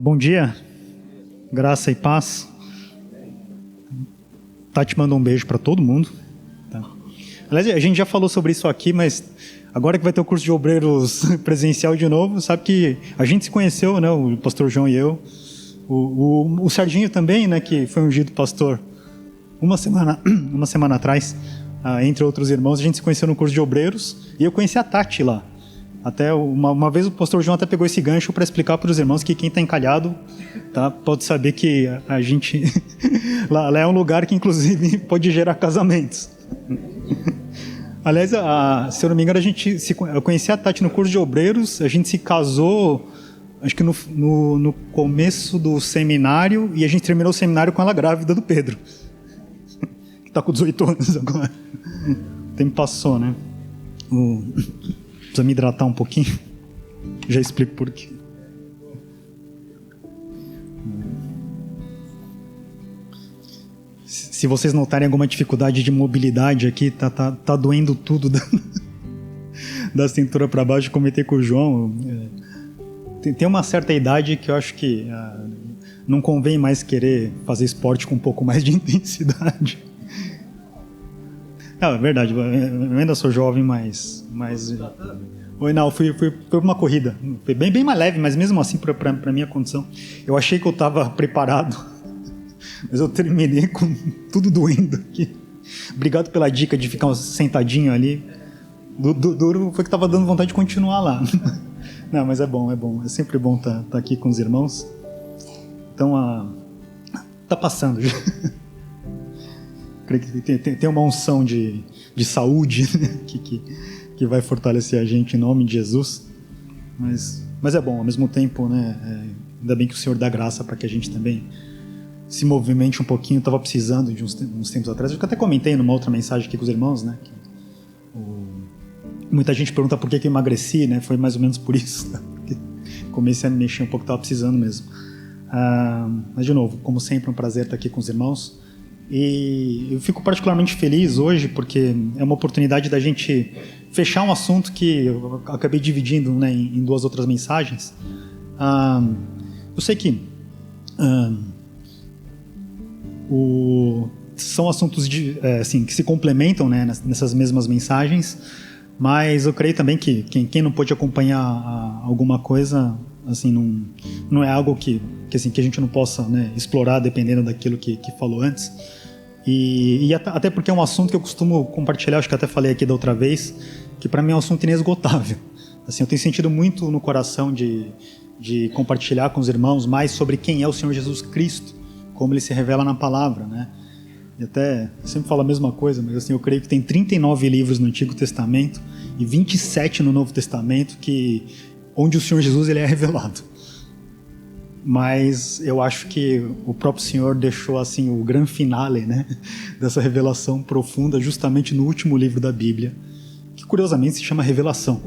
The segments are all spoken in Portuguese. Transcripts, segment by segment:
Bom dia, graça e paz. Tati manda um beijo para todo mundo. Tá? Aliás, a gente já falou sobre isso aqui, mas agora que vai ter o curso de obreiros presencial de novo, sabe que a gente se conheceu, né? O pastor João e eu. O Serginho também, né? Que foi ungido pastor uma semana atrás, entre outros irmãos. A gente se conheceu no curso de obreiros e eu conheci a Tati lá. Até uma vez o pastor João até pegou esse gancho para explicar para os irmãos que quem está encalhado, tá, pode saber que a gente lá é um lugar que inclusive pode gerar casamentos. Aliás, se eu não me engano, eu conheci a Tati no curso de obreiros, a gente se casou, acho que no começo do seminário, e a gente terminou o seminário com ela grávida do Pedro, que está com 18 anos agora. O tempo passou, né? Precisa me hidratar um pouquinho. Já explico por quê. Se vocês notarem alguma dificuldade de mobilidade aqui, tá doendo tudo da cintura para baixo. Comentei com o João. Tem uma certa idade que eu acho que não convém mais querer fazer esporte com um pouco mais de intensidade. É verdade, eu ainda sou jovem, mas... Não, fui pra uma corrida. Foi bem mais leve, mas mesmo assim, pra minha condição. Eu achei que eu estava preparado, mas eu terminei com tudo doendo aqui. Obrigado pela dica de ficar sentadinho ali. Duro foi que estava dando vontade de continuar lá. Não, mas é bom. É sempre bom tá aqui com os irmãos. Então, tá passando já. Tem uma unção de saúde, né, que vai fortalecer a gente em nome de Jesus. Mas é bom, ao mesmo tempo, né, ainda bem que o Senhor dá graça para que a gente também se movimente um pouquinho. Eu estava precisando de uns tempos atrás. Eu até comentei numa outra mensagem aqui com os irmãos, né, que muita gente pergunta por que eu emagreci, né? Foi mais ou menos por isso. Tá? Comecei a me mexer um pouco, estava precisando mesmo. Mas, de novo, como sempre, um prazer estar aqui com os irmãos. E eu fico particularmente feliz hoje porque é uma oportunidade da gente fechar um assunto que eu acabei dividindo, né, em duas outras mensagens. Eu sei que são assuntos assim, que se complementam, né, nessas mesmas mensagens, mas eu creio também que quem não pôde acompanhar alguma coisa, assim, não é algo que a gente não possa, né, explorar dependendo daquilo que falou antes. E até porque é um assunto que eu costumo compartilhar, acho que até falei aqui da outra vez, que para mim é um assunto inesgotável. Assim, eu tenho sentido muito no coração de compartilhar com os irmãos mais sobre quem é o Senhor Jesus Cristo, como ele se revela na palavra, né? E até, eu sempre falo a mesma coisa, mas assim, eu creio que tem 39 livros no Antigo Testamento e 27 no Novo Testamento onde o Senhor Jesus ele é revelado. Mas eu acho que o próprio Senhor deixou assim o grande finale, né, dessa revelação profunda justamente no último livro da Bíblia, que curiosamente se chama Revelação,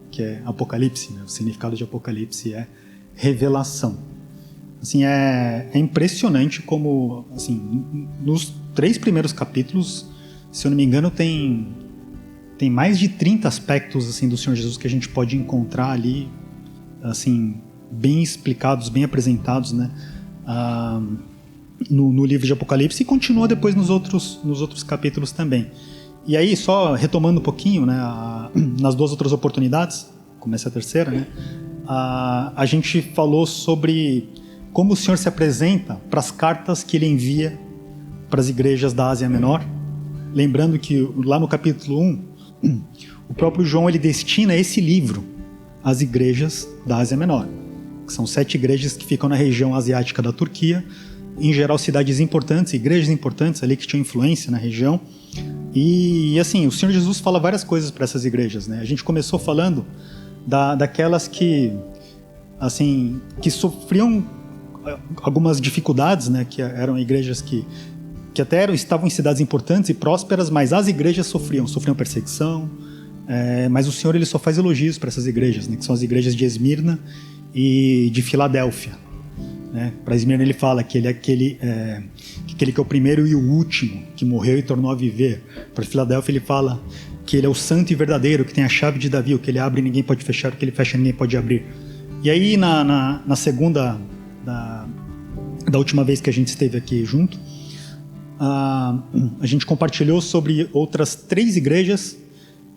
que é Apocalipse, né? O significado de Apocalipse é revelação. Assim, é impressionante como, assim, nos 3 primeiros capítulos, se eu não me engano, tem mais de 30 aspectos assim do Senhor Jesus que a gente pode encontrar ali, assim, bem explicados, bem apresentados, né, no livro de Apocalipse, e continua depois nos outros capítulos também. E aí, só retomando um pouquinho, né, nas 2 outras oportunidades, começa a terceira, né, a gente falou sobre como o Senhor se apresenta para as cartas que ele envia para as igrejas da Ásia Menor. Lembrando que lá no capítulo 1, o próprio João ele destina esse livro às igrejas da Ásia Menor, que são 7 igrejas que ficam na região asiática da Turquia, em geral cidades importantes, igrejas importantes ali que tinham influência na região. E assim, o Senhor Jesus fala várias coisas para essas igrejas, né? A gente começou falando daquelas que sofriam algumas dificuldades, né? Que eram igrejas que até estavam em cidades importantes e prósperas, mas as igrejas sofriam perseguição, mas o Senhor ele só faz elogios para essas igrejas, né? Que são as igrejas de Esmirna e de Filadélfia, né? Para Esmirna ele fala que ele é aquele que é o primeiro e o último, que morreu e tornou a viver. Para Filadélfia ele fala que ele é o santo e verdadeiro, que tem a chave de Davi, o que ele abre ninguém pode fechar, o que ele fecha ninguém pode abrir. E aí na segunda da última vez que a gente esteve aqui junto, a gente compartilhou sobre outras 3 igrejas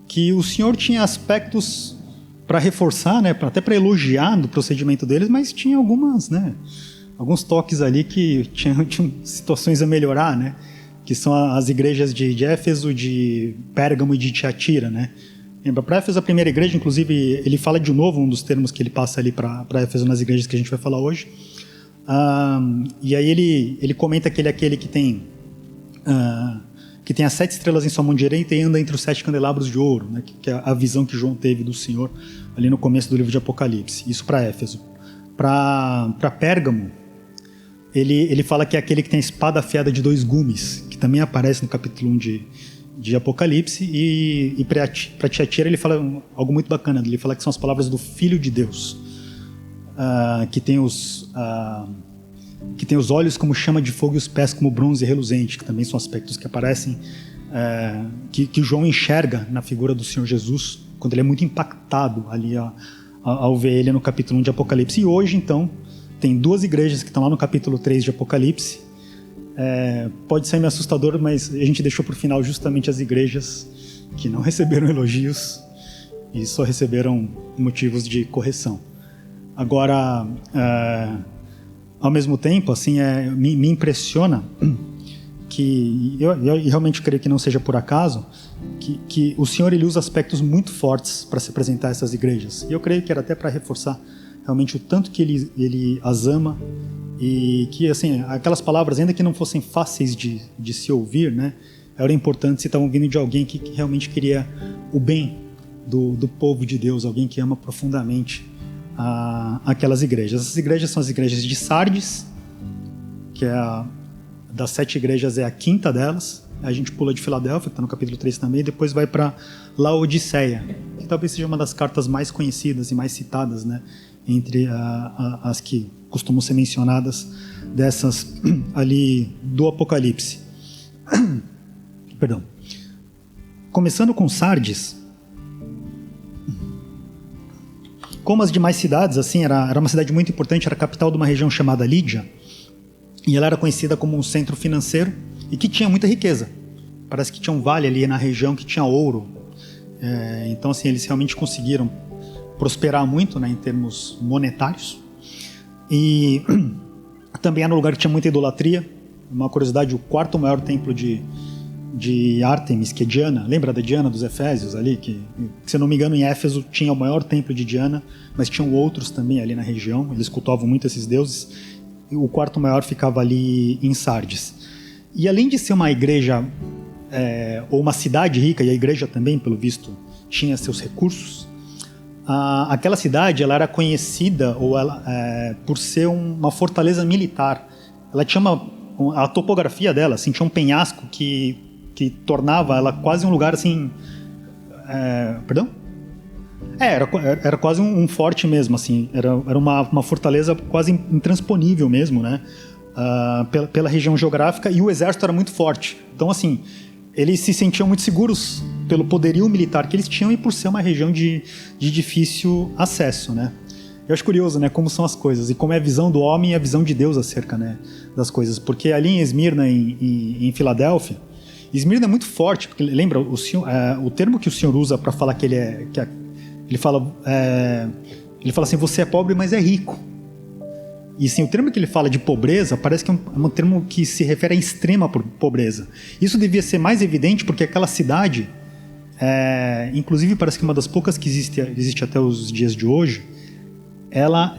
que o Senhor tinha aspectos para reforçar, né, até para elogiar no procedimento deles, mas tinha alguns toques ali que tinham situações a melhorar, né, que são as igrejas de Éfeso, de Pérgamo e de Tiatira, né. Lembra, para Éfeso, a primeira igreja, inclusive, ele fala de novo um dos termos que ele passa ali para Éfeso nas igrejas que a gente vai falar hoje. E aí ele comenta que ele é aquele que tem as 7 estrelas em sua mão direita e anda entre os 7 candelabros de ouro, né, que é a visão que João teve do Senhor ali no começo do livro de Apocalipse. Isso para Éfeso. Para Pérgamo, ele fala que é aquele que tem a espada afiada de 2 gumes, que também aparece no capítulo 1 de Apocalipse. E para Tiatira ele fala algo muito bacana. Ele fala que são as palavras do Filho de Deus, que tem os olhos como chama de fogo e os pés como bronze reluzente, que também são aspectos que aparecem, que João enxerga na figura do Senhor Jesus, quando ele é muito impactado ali ao ver ele no capítulo 1 de Apocalipse. E hoje, então, tem 2 igrejas que estão lá no capítulo 3 de Apocalipse. Pode ser meio assustador, mas a gente deixou para o final justamente as igrejas que não receberam elogios e só receberam motivos de correção. Agora, ao mesmo tempo, assim, me impressiona que eu realmente creio que não seja por acaso que o Senhor ele usa aspectos muito fortes para se apresentar a essas igrejas. E eu creio que era até para reforçar realmente o tanto que ele as ama, e que, assim, aquelas palavras, ainda que não fossem fáceis de se ouvir, né, era importante se estavam vindo de alguém que realmente queria o bem do povo de Deus, alguém que ama profundamente aquelas igrejas. Essas igrejas são as igrejas de Sardes, que das 7 igrejas é a 5ª delas. A gente pula de Filadélfia, que está no capítulo 3 também, e depois vai para Laodiceia, que talvez seja uma das cartas mais conhecidas e mais citadas, né, entre as que costumam ser mencionadas dessas ali do Apocalipse. Perdão. Começando com Sardes, como as demais cidades, assim, era uma cidade muito importante, era a capital de uma região chamada Lídia, e ela era conhecida como um centro financeiro e que tinha muita riqueza. Parece que tinha um vale ali na região que tinha ouro. Então, assim, eles realmente conseguiram prosperar muito, né, em termos monetários. E também era um lugar que tinha muita idolatria. Uma curiosidade, o 4º maior templo de Ártemis, que é Diana, lembra da Diana dos Efésios ali? Que, se não me engano, em Éfeso tinha o maior templo de Diana, mas tinham outros também ali na região, eles cultuavam muito esses deuses. E o 4º maior ficava ali em Sardes. E além de ser uma igreja, ou uma cidade rica, e a igreja também, pelo visto, tinha seus recursos, aquela cidade ela era conhecida por ser uma fortaleza militar. Ela tinha a topografia dela, assim, tinha um penhasco que tornava ela quase um lugar assim... Perdão? Era quase um forte mesmo, assim. Era uma fortaleza quase intransponível mesmo, né? Pela região geográfica, e o exército era muito forte. Então, assim, eles se sentiam muito seguros pelo poderio militar que eles tinham e por ser uma região de difícil acesso, né? Eu acho curioso, né, como são as coisas e como é a visão do homem e a visão de Deus acerca, né, das coisas. Porque ali em Esmirna, em Filadélfia, Esmirna é muito forte, porque lembra, o termo que o Senhor usa para falar que ele fala assim, você é pobre, mas é rico. E assim, o termo que ele fala de pobreza parece que é um termo que se refere à extrema pobreza. Isso devia ser mais evidente porque aquela cidade, inclusive parece que uma das poucas que existe até os dias de hoje, ela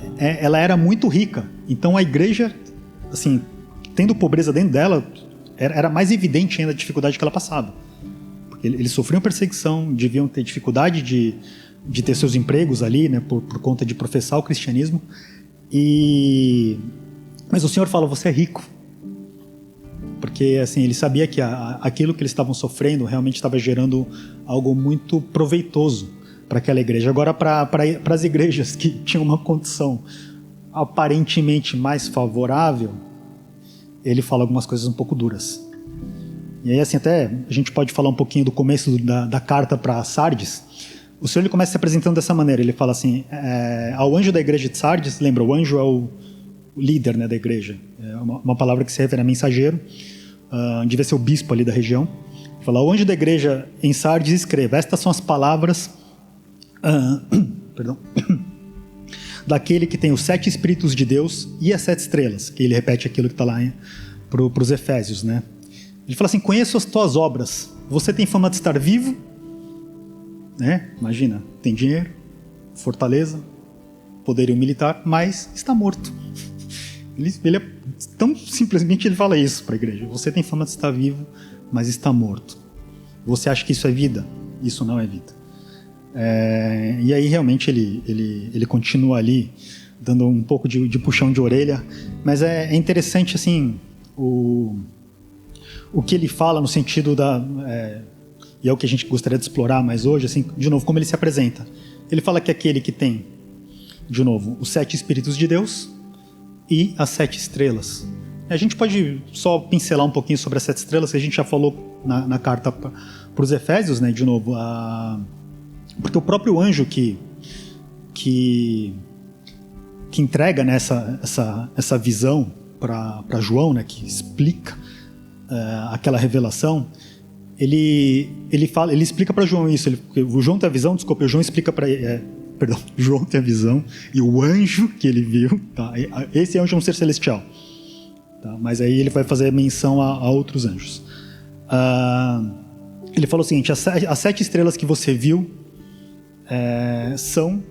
era muito rica. Então a igreja, assim, tendo pobreza dentro dela, era mais evidente ainda a dificuldade que ela passava. Porque eles sofriam perseguição, deviam ter dificuldade de ter seus empregos ali, né, por conta de professar o cristianismo. Mas o Senhor fala, você é rico. Porque assim, ele sabia que aquilo que eles estavam sofrendo realmente estava gerando algo muito proveitoso para aquela igreja. Agora, para as igrejas que tinham uma condição aparentemente mais favorável, ele fala algumas coisas um pouco duras. E aí, assim, até a gente pode falar um pouquinho do começo da carta para Sardes. O Senhor ele começa se apresentando dessa maneira. Ele fala assim, ao anjo da igreja de Sardes, lembra, o anjo é líder, né, da igreja. É uma palavra que se refere a mensageiro, devia ser o bispo ali da região. Ele fala: o anjo da igreja em Sardes escreva: estas são as palavras daquele que tem os 7 Espíritos de Deus e as 7 estrelas, que ele repete aquilo que está lá para os Efésios, né? Ele fala assim: conheço as tuas obras, você tem fama de estar vivo, né? Imagina, tem dinheiro, fortaleza, poderio militar, mas está morto. Ele é tão simplesmente, ele fala isso para a igreja: você tem fama de estar vivo, mas está morto. Você acha que isso é vida? Isso não é vida. E aí realmente ele continua ali dando um pouco de puxão de orelha, mas é interessante assim o que ele fala no sentido e é o que a gente gostaria de explorar mais hoje, assim, de novo, como ele se apresenta. Ele fala que é aquele que tem, de novo, os 7 Espíritos de Deus e as 7 estrelas. A gente pode só pincelar um pouquinho sobre as 7 estrelas, que a gente já falou na carta para os Efésios, né, de novo, porque o próprio anjo que entrega, né, essa visão para João, né, que explica aquela revelação, ele explica para João isso. O João tem a visão, desculpa, o João explica para João tem a visão e o anjo que ele viu, tá? Esse anjo é um ser celestial, tá? Mas aí ele vai fazer menção a outros anjos. Ele falou o seguinte: as 7 estrelas que você viu são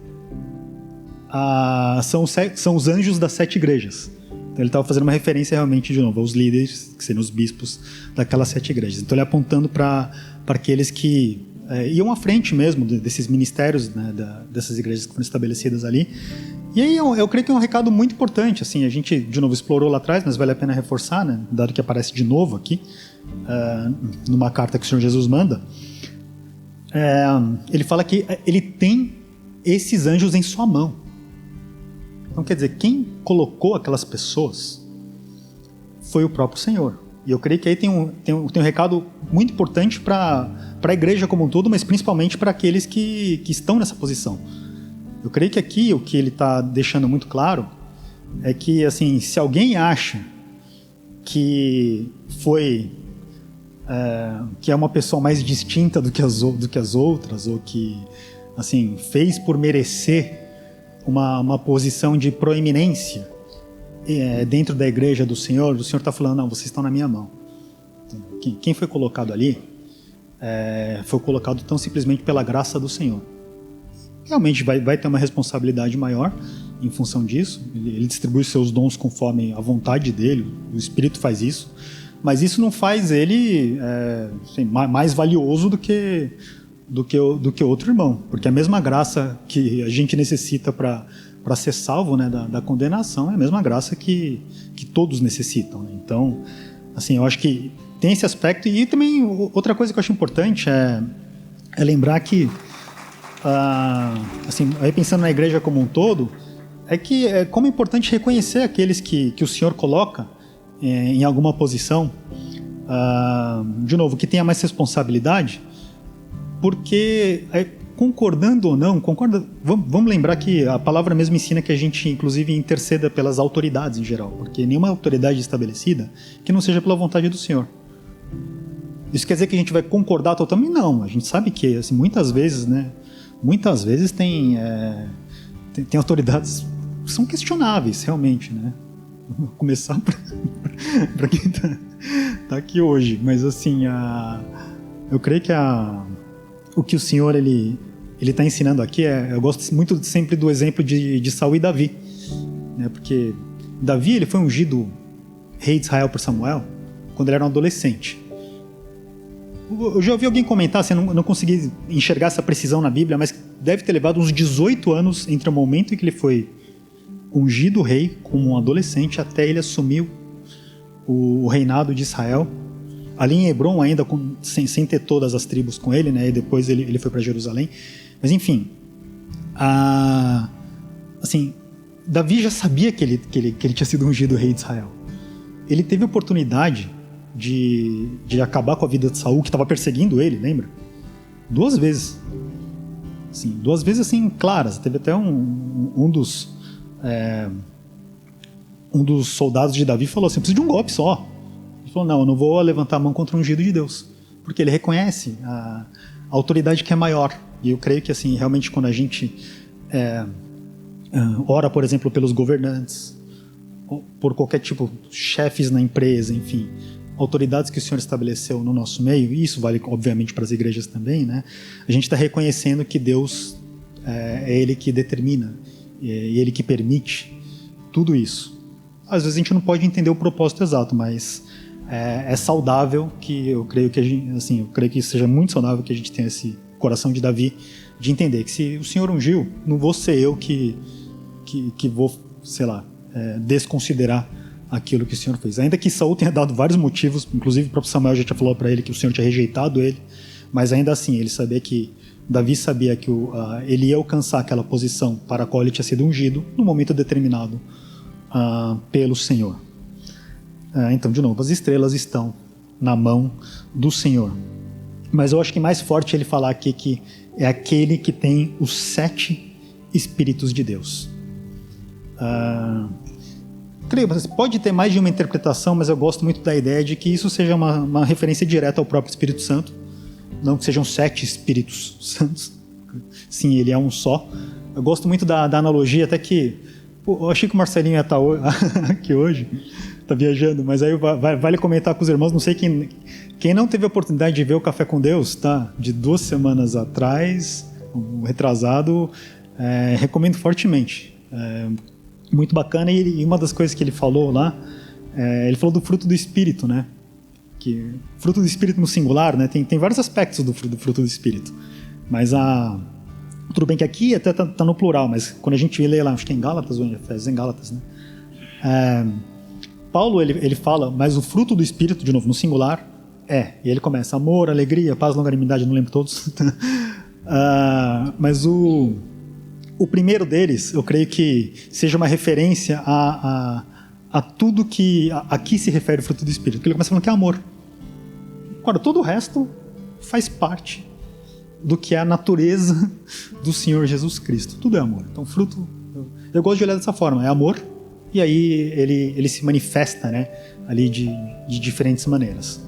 os anjos das 7 igrejas. Então ele estava fazendo uma referência realmente, de novo, aos líderes, que seriam os bispos daquelas 7 igrejas. Então ele apontando para aqueles que iam à frente mesmo desses ministérios, né, dessas igrejas que foram estabelecidas ali. E aí eu creio que é um recado muito importante. Assim, a gente, de novo, explorou lá atrás, mas vale a pena reforçar, né, dado que aparece de novo aqui, numa carta que o Senhor Jesus manda. Ele fala que ele tem esses anjos em sua mão. Então, quer dizer, quem colocou aquelas pessoas foi o próprio Senhor. E eu creio que aí tem um recado muito importante para a igreja como um todo, mas principalmente para aqueles que estão nessa posição. Eu creio que aqui o que ele está deixando muito claro é que, assim, se alguém acha que que é uma pessoa mais distinta do que as outras, ou que, assim, fez por merecer uma posição de proeminência dentro da igreja do Senhor, o Senhor está falando: não, vocês estão na minha mão. Quem foi colocado ali foi colocado tão simplesmente pela graça do Senhor. Realmente vai ter uma responsabilidade maior em função disso. Ele distribui os seus dons conforme a vontade dele, o Espírito faz isso, mas isso não faz ele mais valioso do que outro irmão, porque a mesma graça que a gente necessita para ser salvo, né, da condenação é a mesma graça que todos necessitam, né? Então, assim, eu acho que tem esse aspecto. E também outra coisa que eu acho importante é lembrar que, assim, aí pensando na igreja como um todo, como é importante reconhecer aqueles que o Senhor coloca em alguma posição, de novo, que tenha mais responsabilidade. Porque, concordando ou não, vamos lembrar que a palavra mesmo ensina que a gente, inclusive, interceda pelas autoridades em geral, porque nenhuma autoridade estabelecida que não seja pela vontade do Senhor. Isso quer dizer que a gente vai concordar totalmente? Não, a gente sabe que, assim, muitas vezes tem autoridades que são questionáveis, realmente, né? Vou começar para quem tá aqui hoje, mas, assim, eu creio que o que o Senhor ele está ensinando aqui eu gosto muito sempre do exemplo de Saul e Davi, né? Porque Davi ele foi ungido rei de Israel por Samuel quando ele era um adolescente. Eu já ouvi alguém comentar, assim, eu não consegui enxergar essa precisão na Bíblia, mas deve ter levado uns 18 anos entre o momento em que ele foi ungido rei como um adolescente até ele assumir o reinado de Israel. Ali em Hebron ainda, sem ter todas as tribos com ele, né? E depois ele foi para Jerusalém. Mas enfim, assim, Davi já sabia que ele tinha sido ungido rei de Israel. Ele teve a oportunidade de acabar com a vida de Saul, que estava perseguindo ele, lembra? 2 vezes. Assim, 2 vezes assim, claras. Teve até um dos um dos soldados de Davi falou assim: eu preciso de um golpe só. Ele falou: não, eu não vou levantar a mão contra o ungido de Deus, porque ele reconhece a autoridade que é maior. E eu creio que assim, realmente quando a gente ora, por exemplo, pelos governantes, por qualquer tipo, chefes na empresa, enfim, autoridades que o Senhor estabeleceu no nosso meio, e isso vale obviamente para as igrejas também, né? A gente está reconhecendo que Deus é Ele que determina, e Ele que permite tudo isso. Às vezes a gente não pode entender o propósito exato, mas é saudável, que eu creio que eu creio que seja muito saudável que a gente tenha esse coração de Davi, de entender que se o Senhor ungiu, não vou ser eu que vou, sei lá, desconsiderar aquilo que o Senhor fez. Ainda que Saul tenha dado vários motivos, inclusive o próprio Samuel já tinha falado para ele que o Senhor tinha rejeitado ele, mas ainda assim ele sabia que Davi sabia que ele ia alcançar aquela posição para a qual ele tinha sido ungido no momento determinado pelo Senhor. Então, de novo, as estrelas estão na mão do Senhor. Mas eu acho que mais forte ele falar aqui que é aquele que tem os 7 Espíritos de Deus. Creio, pode ter mais de uma interpretação, mas eu gosto muito da ideia de que isso seja uma referência direta ao próprio Espírito Santo. Não que sejam 7 Espíritos Santos. Sim, ele é um só. Eu gosto muito da analogia, até que... eu achei que o Marcelinho ia estar aqui hoje, está viajando, mas aí vale comentar com os irmãos. Não sei quem não teve a oportunidade de ver o Café com Deus, tá? De 2 semanas atrás, retrasado, recomendo fortemente. Muito bacana, e uma das coisas que ele falou lá, ele falou do fruto do Espírito, né? Que fruto do Espírito no singular, né? Tem vários aspectos do fruto do Espírito, mas tudo bem que aqui até tá no plural, mas quando a gente lê lá, acho que é em Gálatas ou em Efésios, em Gálatas, né? Paulo ele fala, mas o fruto do Espírito, de novo, no singular, e ele começa amor, alegria, paz, longanimidade, não lembro todos, mas o primeiro deles, eu creio que seja uma referência a tudo que aqui se refere ao fruto do Espírito, porque ele começa falando que é amor. Agora, todo o resto faz parte do que é a natureza do Senhor Jesus Cristo. Tudo é amor. Então, fruto, eu gosto de olhar dessa forma, é amor, e aí ele se manifesta, né, ali de diferentes maneiras.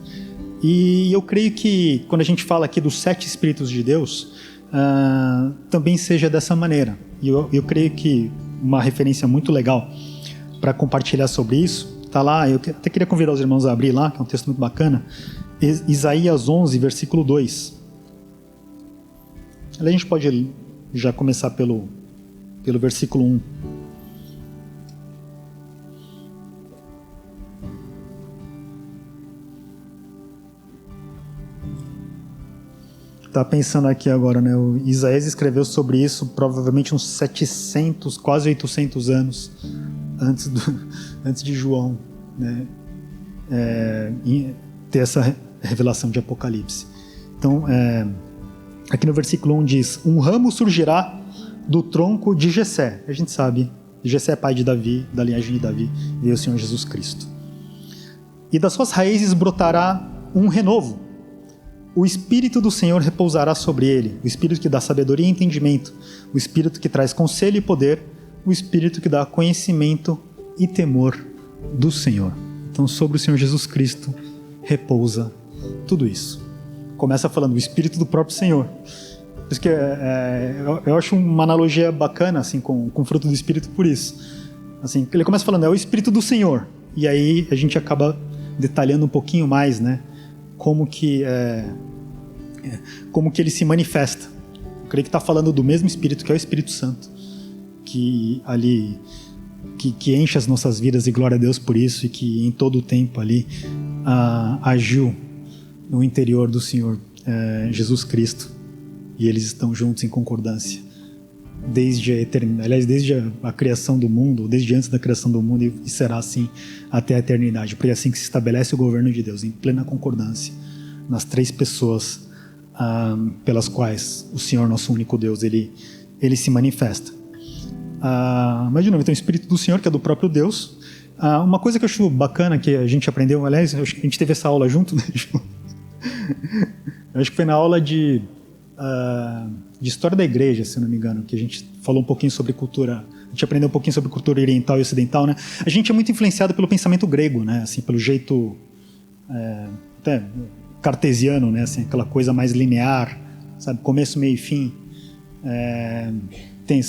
E eu creio que quando a gente fala aqui dos 7 Espíritos de Deus, também seja dessa maneira. E eu creio que uma referência muito legal para compartilhar sobre isso está lá. Eu até queria convidar os irmãos a abrir lá, que é um texto muito bacana, Isaías 11, versículo 2. A gente pode já começar pelo versículo 1. Tá pensando aqui agora, né? O Isaías escreveu sobre isso provavelmente uns 700, quase 800 anos antes de João, né? Ter essa revelação de Apocalipse. Então, aqui no versículo 1 diz: um ramo surgirá do tronco de Jessé. A gente sabe, Jessé é pai de Davi, da linhagem de Davi, veio o Senhor Jesus Cristo. E das suas raízes brotará um renovo. O Espírito do Senhor repousará sobre ele, o Espírito que dá sabedoria e entendimento, o Espírito que traz conselho e poder, o Espírito que dá conhecimento e temor do Senhor. Então, sobre o Senhor Jesus Cristo repousa tudo isso. Começa falando o Espírito do próprio Senhor. Por isso que eu acho uma analogia bacana assim, com o fruto do Espírito por isso. Assim, ele começa falando, é o Espírito do Senhor. E aí a gente acaba detalhando um pouquinho mais, né? Como que ele se manifesta. Eu creio que está falando do mesmo Espírito, que é o Espírito Santo, que enche as nossas vidas, e glória a Deus por isso, e que em todo o tempo ali agiu no interior do Senhor Jesus Cristo, e eles estão juntos em concordância desde a eternidade, aliás, desde a criação do mundo, desde antes da criação do mundo, e será assim até a eternidade, porque é assim que se estabelece o governo de Deus, em plena concordância nas 3 pessoas pelas quais o Senhor, nosso único Deus, ele se manifesta. Mas de novo, então o Espírito do Senhor, que é do próprio Deus. Uma coisa que eu acho bacana, que a gente aprendeu, aliás, a gente teve essa aula junto, né? Eu acho que foi na aula de história da igreja, se não me engano, que a gente falou um pouquinho sobre cultura a gente aprendeu um pouquinho sobre cultura oriental e ocidental, né? A gente é muito influenciado pelo pensamento grego, né? Assim, pelo jeito até cartesiano, né? Assim, aquela coisa mais linear, sabe? Começo, meio e fim. Tem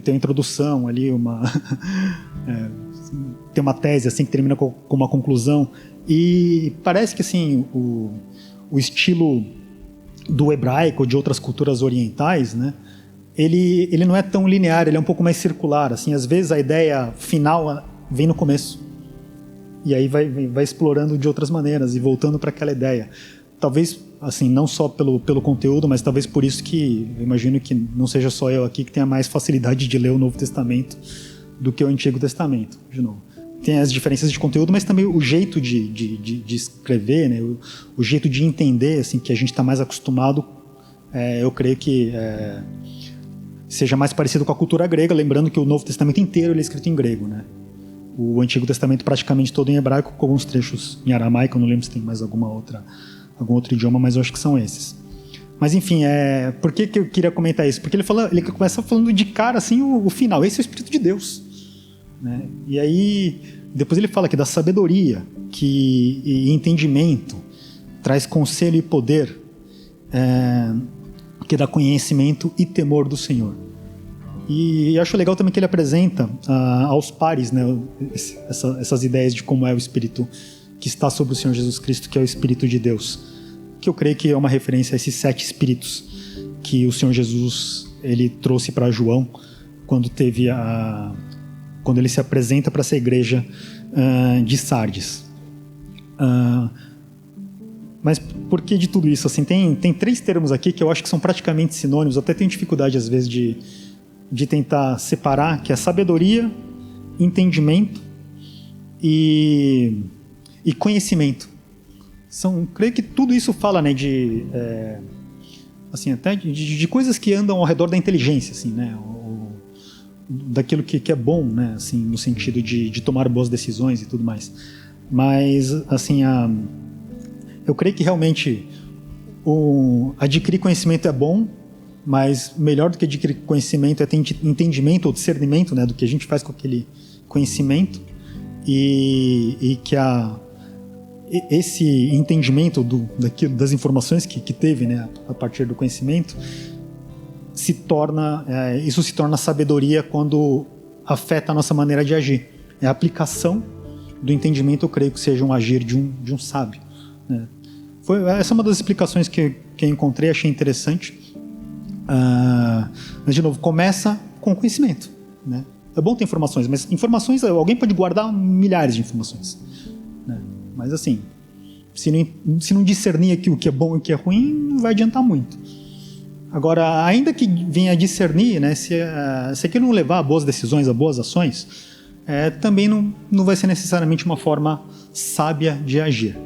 uma introdução ali, tem uma tese assim que termina com uma conclusão. E parece que assim o estilo do hebraico ou de outras culturas orientais, né? Ele não é tão linear, ele é um pouco mais circular. Assim, às vezes a ideia final vem no começo e aí vai explorando de outras maneiras e voltando para aquela ideia. Talvez, assim, não só pelo conteúdo, mas talvez por isso que eu imagino que não seja só eu aqui que tenha mais facilidade de ler o Novo Testamento do que o Antigo Testamento, de novo. Tem as diferenças de conteúdo, mas também o jeito de escrever, né? O jeito de entender, assim, que a gente está mais acostumado, eu creio que seja mais parecido com a cultura grega, lembrando que o Novo Testamento inteiro ele é escrito em grego, né? O Antigo Testamento praticamente todo em hebraico, com alguns trechos em aramaico, eu não lembro se tem mais algum outro idioma, mas eu acho que são esses. Mas enfim, por que eu queria comentar isso? Porque ele começa falando de cara assim o final, esse é o Espírito de Deus, né? E aí depois ele fala aqui da sabedoria e entendimento, traz conselho e poder, que dá conhecimento e temor do Senhor. E acho legal também que ele apresenta aos pares, né, essas ideias de como é o Espírito que está sobre o Senhor Jesus Cristo, que é o Espírito de Deus, que eu creio que é uma referência a esses 7 Espíritos que o Senhor Jesus ele trouxe para João quando ele se apresenta para essa igreja de Sardes. Mas por que de tudo isso? Assim, tem 3 termos aqui que eu acho que são praticamente sinônimos, eu até tenho dificuldade às vezes de tentar separar, que é sabedoria, entendimento e conhecimento. Creio que tudo isso fala, né, assim, até de coisas que andam ao redor da inteligência, assim, né, daquilo que é bom, né, assim, no sentido de tomar boas decisões e tudo mais. Mas, assim, eu creio que realmente adquirir conhecimento é bom, mas melhor do que adquirir conhecimento é ter entendimento ou discernimento, né, do que a gente faz com aquele conhecimento, e que esse entendimento das informações que teve, né, a partir do conhecimento isso se torna sabedoria quando afeta a nossa maneira de agir. É a aplicação do entendimento, eu creio que seja um agir de um sábio, né? Essa é uma das explicações que eu encontrei, achei interessante. Mas de novo, começa com conhecimento, né? É bom ter informações, mas informações, alguém pode guardar milhares de informações, né? Mas assim, se não discernir aqui o que é bom e o que é ruim, não vai adiantar muito. Agora, ainda que venha a discernir, né, se aquilo não levar a boas decisões, a boas ações, também não vai ser necessariamente uma forma sábia de agir.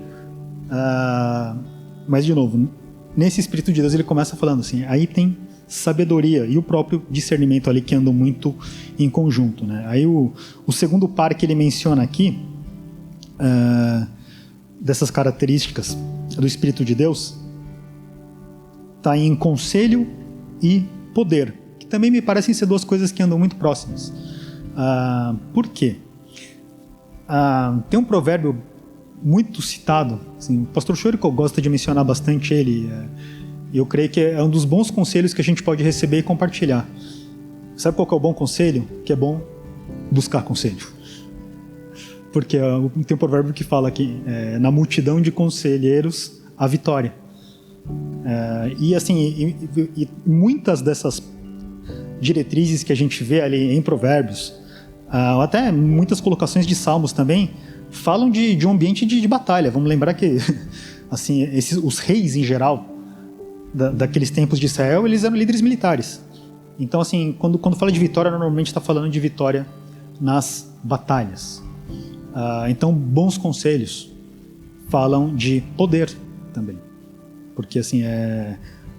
Mas de novo, nesse Espírito de Deus ele começa falando assim, aí tem sabedoria e o próprio discernimento ali que andam muito em conjunto, né? Aí o segundo par que ele menciona aqui, dessas características do Espírito de Deus, está em conselho e poder, que também me parecem ser 2 coisas que andam muito próximas. Por quê? Tem um provérbio muito citado, assim, o pastor Shurico gosta de mencionar bastante ele, e eu creio que é um dos bons conselhos que a gente pode receber e compartilhar. Sabe qual que é o bom conselho? Que é bom buscar conselho. Porque tem um provérbio que fala que na multidão de conselheiros há vitória. E assim, e muitas dessas diretrizes que a gente vê ali em provérbios, até muitas colocações de salmos também, falam de um ambiente de batalha. Vamos lembrar que assim, os reis em geral daqueles tempos de Israel, eles eram líderes militares. Então assim, quando fala de vitória, normalmente está falando de vitória nas batalhas. Então bons conselhos falam de poder também, porque assim,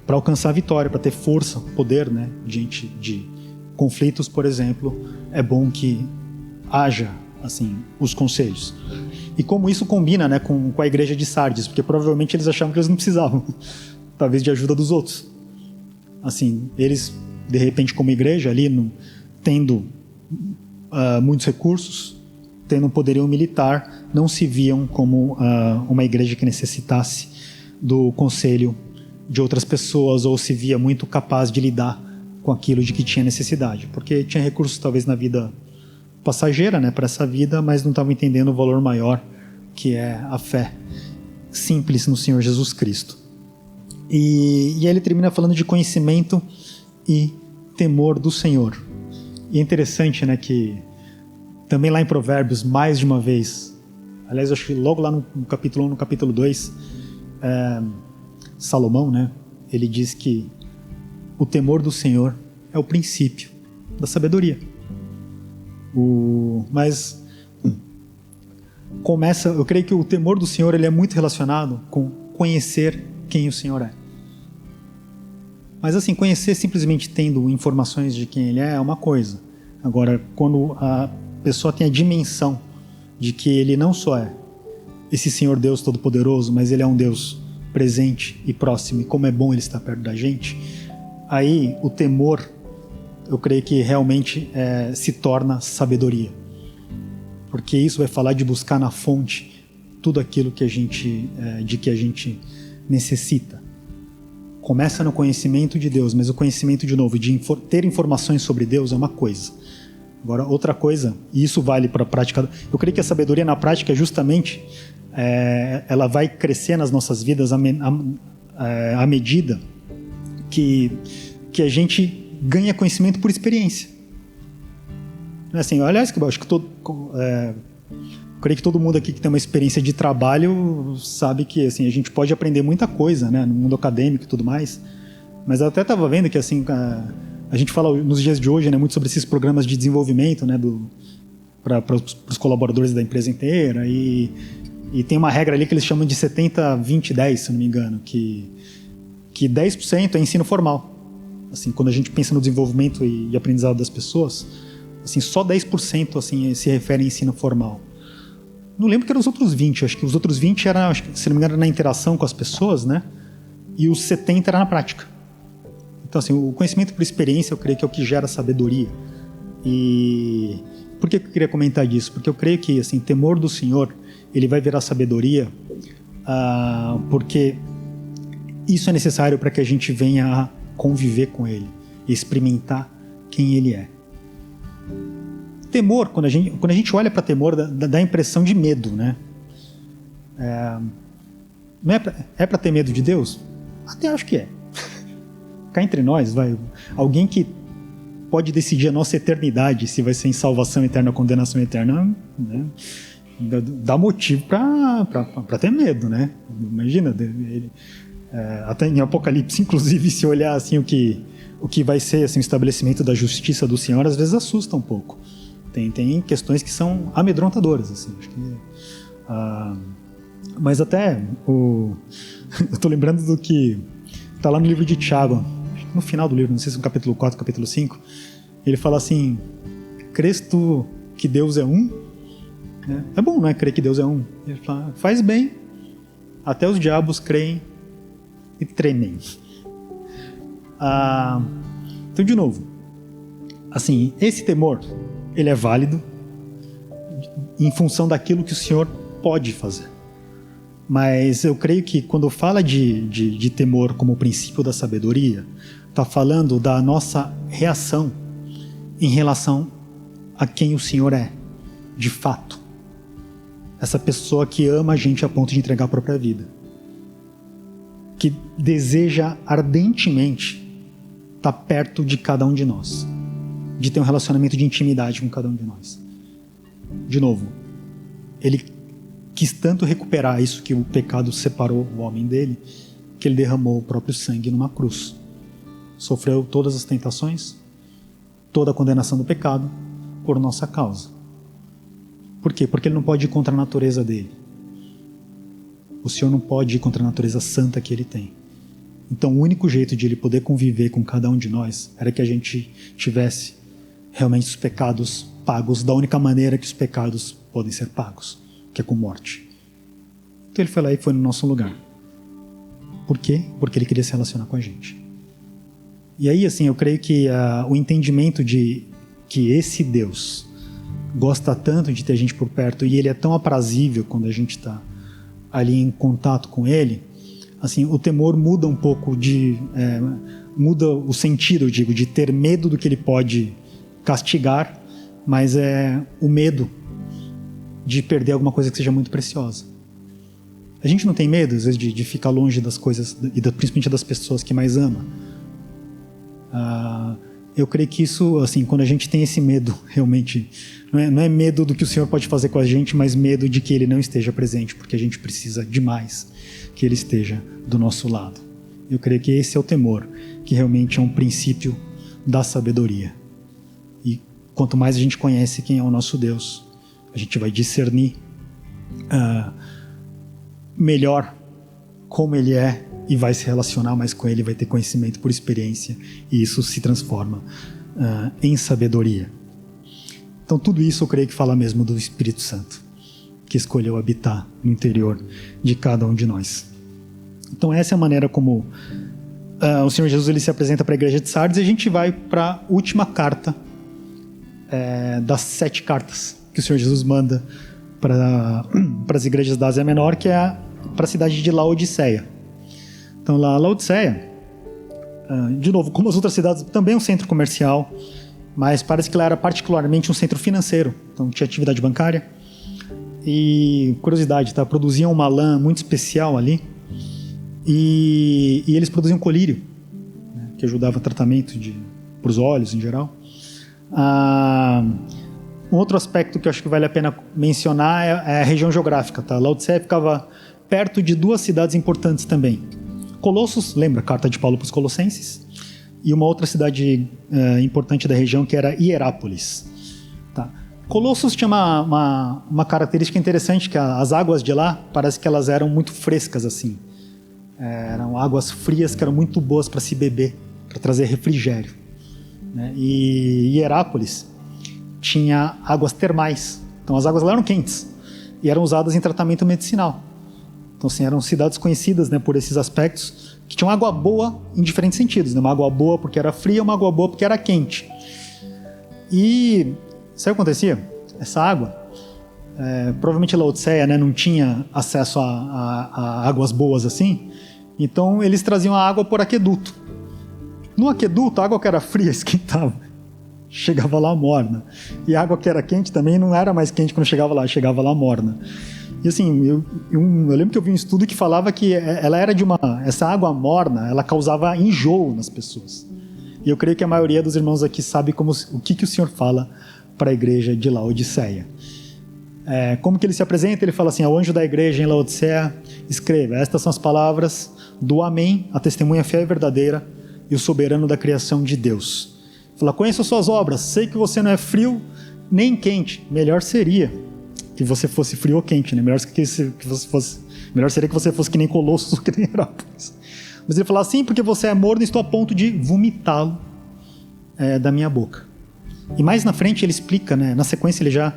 para alcançar a vitória, para ter força, poder, né, diante de conflitos, por exemplo, é bom que haja assim os conselhos. E como isso combina, né, com a igreja de Sardes, porque provavelmente eles achavam que eles não precisavam talvez de ajuda dos outros. Assim, eles de repente como igreja ali tendo muitos recursos, tendo um poderio militar, não se viam como uma igreja que necessitasse do conselho de outras pessoas, ou se via muito capaz de lidar com aquilo de que tinha necessidade, porque tinha recursos talvez na vida passageira, né, para essa vida, mas não estavam entendendo o valor maior que é a fé simples no Senhor Jesus Cristo. E aí ele termina falando de conhecimento e temor do Senhor. E é interessante, né, que também lá em Provérbios, mais de uma vez, aliás, eu acho que logo lá no capítulo 1, no capítulo 2, Salomão, né, ele diz que o temor do Senhor é o princípio da sabedoria. Mas eu creio que o temor do Senhor ele é muito relacionado com conhecer quem o Senhor é. Mas assim, conhecer simplesmente tendo informações de quem Ele é uma coisa. Agora, quando a pessoa tem a dimensão de que Ele não só é esse Senhor Deus Todo-Poderoso, mas Ele é um Deus presente e próximo, e como é bom Ele estar perto da gente, aí o temor, eu creio que realmente se torna sabedoria. Porque isso vai falar de buscar na fonte tudo aquilo que de que a gente necessita. Começa no conhecimento de Deus, mas o conhecimento, de novo, de ter informações sobre Deus é uma coisa. Agora, outra coisa, e isso vale para a prática, eu creio que a sabedoria na prática justamente, ela vai crescer nas nossas vidas à medida que a gente ganha conhecimento por experiência. Assim, aliás, eu acho que creio que todo mundo aqui que tem uma experiência de trabalho sabe que assim, a gente pode aprender muita coisa, né, no mundo acadêmico e tudo mais, mas eu até estava vendo que assim, a gente fala nos dias de hoje, né, muito sobre esses programas de desenvolvimento, né, para os colaboradores da empresa inteira, e tem uma regra ali que eles chamam de 70, 20, 10, se não me engano, que 10% é ensino formal. Assim, quando a gente pensa no desenvolvimento e aprendizado das pessoas, assim, só 10% assim, se refere a ensino formal. Não lembro que eram os outros 20, acho que os outros 20 era, se não me engano, era na interação com as pessoas, né? E os 70 era na prática. Então, assim, o conhecimento por experiência, eu creio que é o que gera sabedoria. E por que eu queria comentar disso? Porque eu creio que, assim, temor do Senhor, ele vai virar sabedoria, porque isso é necessário para que a gente venha a conviver com Ele, experimentar quem Ele é. Temor, quando a gente olha para temor, dá a impressão de medo, né? Não é para ter medo de Deus? Até acho que é. Cá entre nós, alguém que pode decidir a nossa eternidade, se vai ser em salvação eterna ou condenação eterna, né? Dá motivo para ter medo, né? Imagina, até em Apocalipse, inclusive, se olhar assim, o que vai ser assim, o estabelecimento da justiça do Senhor, às vezes assusta um pouco. Tem questões que são amedrontadoras, assim, acho que, mas até eu estou lembrando do que está lá no livro de Tiago, no final do livro, não sei se no capítulo 4, capítulo 5, ele fala assim: crês tu que Deus é um? É bom, não é, crer que Deus é um? Ele fala: faz bem, até os diabos creem e tremem. Então, de novo, assim, esse temor, ele é válido em função daquilo que o Senhor pode fazer. Mas eu creio que quando fala de temor como princípio da sabedoria, está falando da nossa reação em relação a quem o Senhor é, de fato. Essa pessoa que ama a gente a ponto de entregar a própria vida. Que deseja ardentemente estar perto de cada um de nós. De ter um relacionamento de intimidade com cada um de nós. De novo, ele quis tanto recuperar isso que o pecado separou o homem dele, que ele derramou o próprio sangue numa cruz. Sofreu todas as tentações, toda a condenação do pecado, por nossa causa. Por quê? Porque ele não pode ir contra a natureza dele. O Senhor não pode ir contra a natureza santa que ele tem. Então o único jeito de ele poder conviver com cada um de nós era que a gente tivesse realmente os pecados pagos da única maneira que os pecados podem ser pagos, que é com morte. Então ele foi lá e foi no nosso lugar. Por quê? Porque ele queria se relacionar com a gente. E aí, assim, eu creio que o entendimento de que esse Deus gosta tanto de ter a gente por perto e ele é tão aprazível quando a gente está ali em contato com ele, assim, o temor muda um pouco muda o sentido, eu digo, de ter medo do que ele pode castigar, mas é o medo de perder alguma coisa que seja muito preciosa. A gente não tem medo, às vezes, de ficar longe das coisas, e principalmente das pessoas que mais ama. Eu creio que isso, assim, quando a gente tem esse medo, realmente, não é medo do que o Senhor pode fazer com a gente, mas medo de que Ele não esteja presente, porque a gente precisa demais que Ele esteja do nosso lado. Eu creio que esse é o temor, que realmente é um princípio da sabedoria. E quanto mais a gente conhece quem é o nosso Deus, a gente vai discernir melhor como Ele é e vai se relacionar mais com Ele, vai ter conhecimento por experiência, e isso se transforma em sabedoria. Então tudo isso eu creio que fala mesmo do Espírito Santo, que escolheu habitar no interior de cada um de nós. Então essa é a maneira como o Senhor Jesus ele se apresenta para a igreja de Sardes, e a gente vai para a última carta das 7 cartas que o Senhor Jesus manda para as igrejas da Ásia Menor, que é para a cidade de Laodiceia. Então lá, Laodiceia, de novo, como as outras cidades, também é um centro comercial, mas parece que lá era particularmente um centro financeiro, então tinha atividade bancária. E, curiosidade, tá? Produziam uma lã muito especial ali, e eles produziam colírio, né, que ajudava o tratamento para os olhos em geral. Um outro aspecto que eu acho que vale a pena mencionar é a região geográfica. Tá? Laodiceia ficava perto de 2 cidades importantes também. Colossos, lembra a carta de Paulo para os Colossenses? E uma outra cidade importante da região, que era Hierápolis. Tá? Colossos tinha uma característica interessante, que as águas de lá, parece que elas eram muito frescas assim. Eram águas frias que eram muito boas para se beber, para trazer refrigério. Né? E Hierápolis tinha águas termais. Então as águas lá eram quentes e eram usadas em tratamento medicinal. Então assim, eram cidades conhecidas, né, por esses aspectos, que tinham água boa em diferentes sentidos, né? Uma água boa porque era fria, uma água boa porque era quente. E sabe o que acontecia? Essa água, provavelmente Laodiceia, né, não tinha acesso a águas boas assim, então eles traziam a água por aqueduto. No aqueduto, a água que era fria esquentava, chegava lá morna. E a água que era quente também não era mais quente quando chegava lá morna. E assim, eu lembro que eu vi um estudo que falava que ela era essa água morna, ela causava enjoo nas pessoas. E eu creio que a maioria dos irmãos aqui sabe o que o Senhor fala para a igreja de Laodiceia. Como que ele se apresenta? Ele fala assim: ao anjo da igreja em Laodiceia, escreva: estas são as palavras do Amém, a testemunha fiel e verdadeira e o soberano da criação de Deus. Fala: conheço as suas obras, sei que você não é frio nem quente. Melhor seria que você fosse frio ou quente, né? Melhor seria que você fosse que nem Colossos ou que nem Hierápolis. Mas ele fala assim: porque você é morno, estou a ponto de vomitá-lo da minha boca. E mais na frente ele explica, né? Na sequência ele já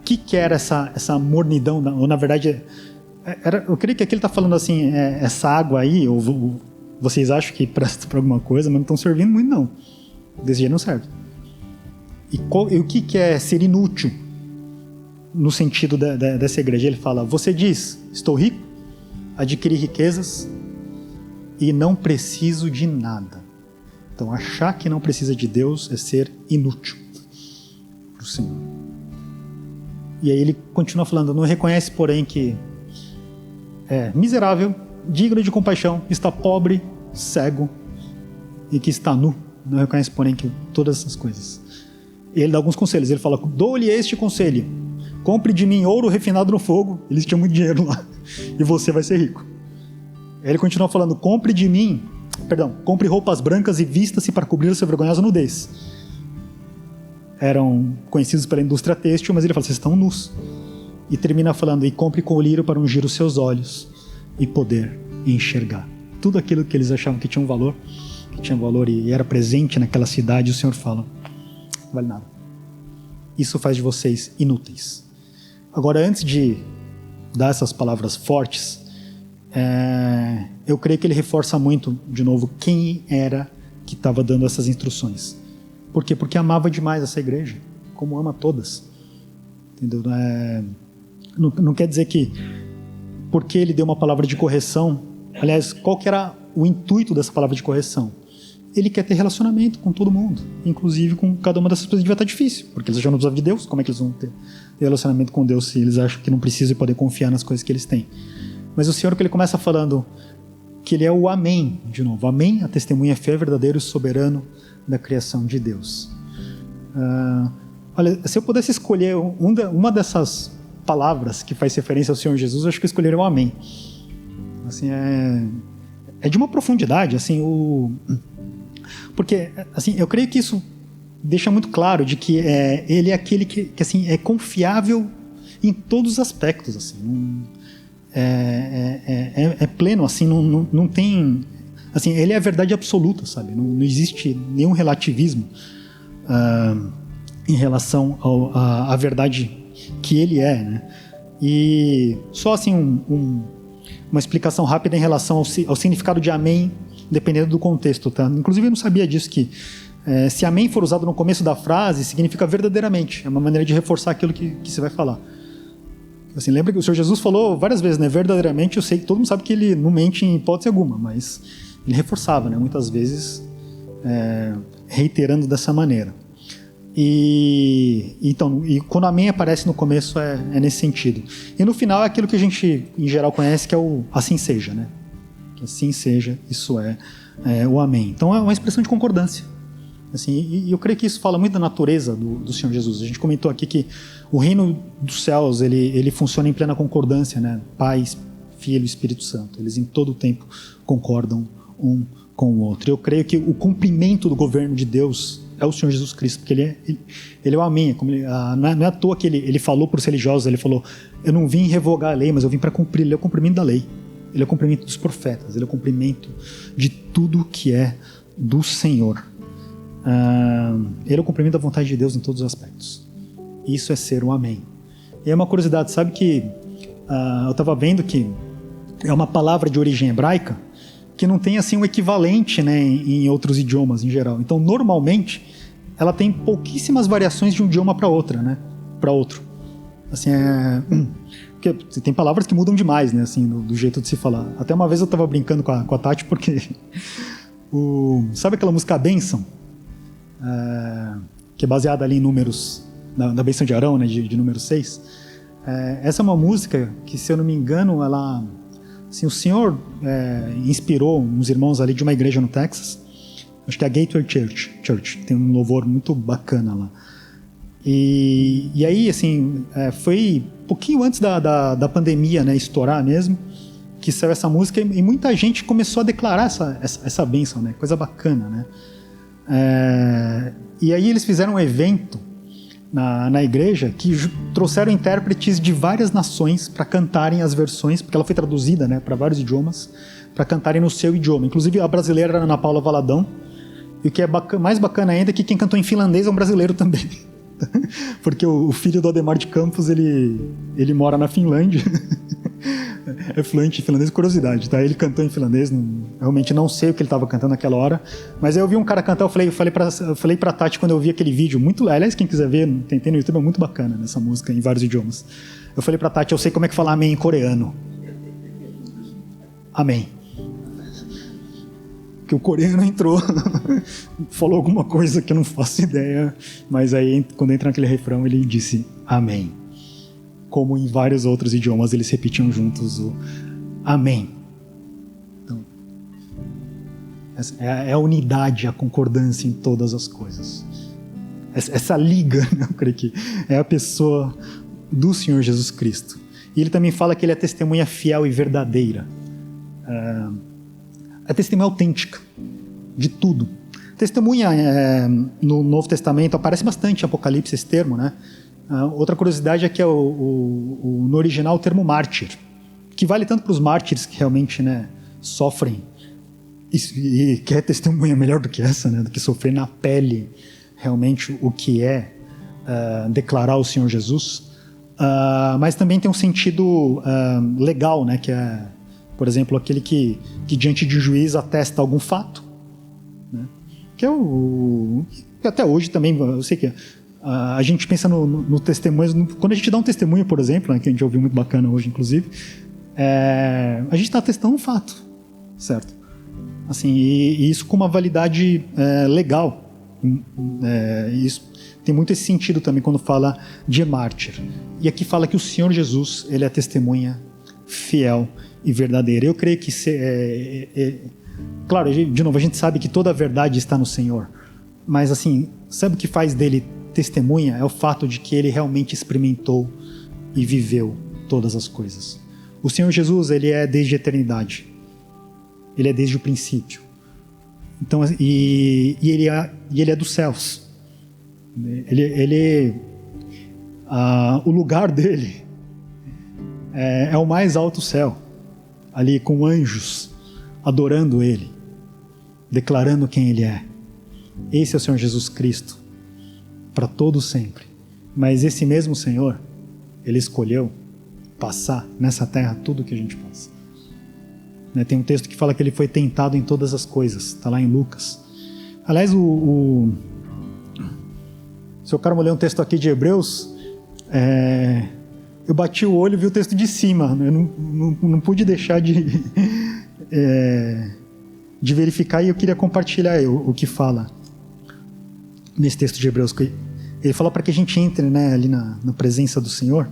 que era essa mornidão, ou na verdade eu creio que aqui ele está falando assim, essa água aí, ou vocês acham que presta para alguma coisa, mas não estão servindo muito não, desse jeito não serve. E o que é ser inútil no sentido dessa igreja? Ele fala: você diz, estou rico, adquiri riquezas e não preciso de nada. Então achar que não precisa de Deus é ser inútil para o Senhor. E aí ele continua falando: não reconhece, porém, que é miserável, digno de compaixão, está pobre, cego e que está nu. Não reconhece, porém, que todas essas coisas. E ele dá alguns conselhos. Ele fala: dou-lhe este conselho: compre de mim ouro refinado no fogo. Eles tinham muito dinheiro lá. E você vai ser rico. Aí ele continua falando: compre roupas brancas e vista-se para cobrir a sua vergonhosa nudez. Eram conhecidos pela indústria têxtil, mas ele fala: vocês estão nus. E termina falando: e compre colírio para ungir os seus olhos e poder enxergar. Tudo aquilo que eles achavam que tinha valor e era presente naquela cidade, o Senhor fala: não vale nada. Isso faz de vocês inúteis. Agora, antes de dar essas palavras fortes, eu creio que ele reforça muito, de novo, quem era que estava dando essas instruções. Por quê? Porque amava demais essa igreja, como ama todas. Entendeu? Não quer dizer que porque ele deu uma palavra de correção, aliás, qual que era o intuito dessa palavra de correção? Ele quer ter relacionamento com todo mundo, inclusive com cada uma dessas pessoas. Devia estar difícil, porque eles já não precisavam de Deus. Como é que eles vão ter relacionamento com Deus se eles acham que não precisam e podem confiar nas coisas que eles têm? Mas o Senhor, que ele começa falando que ele é o Amém, de novo. Amém, a testemunha fiel, verdadeiro e soberano da criação de Deus. Olha, se eu pudesse escolher uma dessas palavras que faz referência ao Senhor Jesus, eu acho que eu escolheria o Amém. Assim, é de uma profundidade, assim, porque, assim, eu creio que isso deixa muito claro de que ele é aquele que assim, é confiável em todos os aspectos, assim, é pleno, assim, não tem, assim, ele é a verdade absoluta, sabe? Não existe nenhum relativismo em relação à verdade que ele é, né? E só assim uma explicação rápida em relação ao significado de Amém, dependendo do contexto, tá? Inclusive eu não sabia disso, que se Amém for usado no começo da frase, significa verdadeiramente. É uma maneira de reforçar aquilo que você vai falar. Assim, lembra que o Senhor Jesus falou várias vezes, né? Verdadeiramente, eu sei que todo mundo sabe que ele não mente em hipótese alguma, mas ele reforçava, né? Muitas vezes reiterando dessa maneira. Então, quando Amém aparece no começo é nesse sentido. E no final é aquilo que a gente em geral conhece, que é o assim seja, né? Que assim seja, isso é o Amém. Então é uma expressão de concordância. Assim, e eu creio que isso fala muito da natureza do Senhor Jesus. A gente comentou aqui que o reino dos céus ele funciona em plena concordância, né? Pai, Filho e Espírito Santo. Eles em todo o tempo concordam um com o outro. Eu creio que o cumprimento do governo de Deus é o Senhor Jesus Cristo, porque ele é o Amém. Não é à toa que ele falou para os religiosos, ele falou, eu não vim revogar a lei, mas eu vim para cumprir. Ele é o cumprimento da lei, ele é o cumprimento dos profetas, ele é o cumprimento de tudo que é do Senhor. Ele é o cumprimento da vontade de Deus em todos os aspectos. Isso é ser o Amém. E é uma curiosidade, sabe que eu estava vendo que é uma palavra de origem hebraica que não tem assim um equivalente, né, em outros idiomas em geral. Então, normalmente, ela tem pouquíssimas variações de um idioma para outra, né, para outro. Assim, porque tem palavras que mudam demais, né, assim, do jeito de se falar. Até uma vez eu estava brincando com a Tati porque sabe aquela música A Bênção, que é baseada ali em números da Bênção de Arão, né, de número 6. Essa é uma música que, se eu não me engano, ela assim, o Senhor inspirou uns irmãos ali de uma igreja no Texas, acho que é a Gateway Church, tem um louvor muito bacana lá. E aí, assim, foi pouquinho antes da pandemia, né, estourar mesmo, que saiu essa música e muita gente começou a declarar essa bênção, né, coisa bacana, né. E aí eles fizeram um evento na igreja que trouxeram intérpretes de várias nações para cantarem as versões, porque ela foi traduzida, né, para vários idiomas, para cantarem no seu idioma. Inclusive a brasileira era Ana Paula Valadão, e o que é mais bacana ainda é que quem cantou em finlandês é um brasileiro também. Porque o filho do Ademar de Campos, ele mora na Finlândia. É fluente em finlandês, curiosidade, tá? Ele cantou em finlandês, realmente não sei o que ele estava cantando naquela hora, mas aí eu vi um cara cantar, eu falei pra Tati quando eu vi aquele vídeo, aliás, quem quiser ver, tem no YouTube, é muito bacana essa música, em vários idiomas. Eu falei pra Tati, eu sei como é que fala Amém em coreano. Amém. Que o coreano entrou, falou alguma coisa que eu não faço ideia, mas aí quando entra naquele refrão ele disse Amém. Como em vários outros idiomas eles repetiam juntos o Amém. Então, é a unidade, a concordância em todas as coisas. Essa liga, eu creio que é a pessoa do Senhor Jesus Cristo. E ele também fala que ele é testemunha fiel e verdadeira. A testemunha autêntica de tudo. Testemunha no Novo Testamento aparece bastante em Apocalipse esse termo, né? Outra curiosidade é que no original o termo mártir, que vale tanto para os mártires que realmente, né, sofrem e que é testemunha melhor do que essa, né, do que sofrer na pele realmente o que é declarar o Senhor Jesus, mas também tem um sentido legal, né, que é, por exemplo, aquele que diante de um juiz atesta algum fato, né, que é até hoje também, eu sei que a gente pensa no testemunho, quando a gente dá um testemunho, por exemplo, né, que a gente ouviu muito bacana hoje, inclusive, a gente está testando um fato, certo? Assim, e isso com uma validade legal. Isso tem muito esse sentido também quando fala de mártir. E aqui fala que o Senhor Jesus, ele é testemunha fiel e verdadeira. Eu creio que claro, de novo, a gente sabe que toda a verdade está no Senhor, mas assim, sabe o que faz dele testemunha? É o fato de que ele realmente experimentou e viveu todas as coisas. O Senhor Jesus, ele é desde a eternidade, ele é desde o princípio. Então, e ele é dos céus. O lugar dele é o mais alto céu, ali com anjos adorando ele, declarando quem ele é. Esse é o Senhor Jesus Cristo, para todo sempre. Mas esse mesmo Senhor, ele escolheu passar nessa terra tudo o que a gente passa. Tem um texto que fala que ele foi tentado em todas as coisas, está lá em Lucas. Aliás, se eu quero ler um texto aqui de Hebreus, eu bati o olho e vi o texto de cima, eu não pude deixar de verificar, e eu queria compartilhar o que fala nesse texto de Hebreus. Ele fala para que a gente entre, ali na presença do Senhor.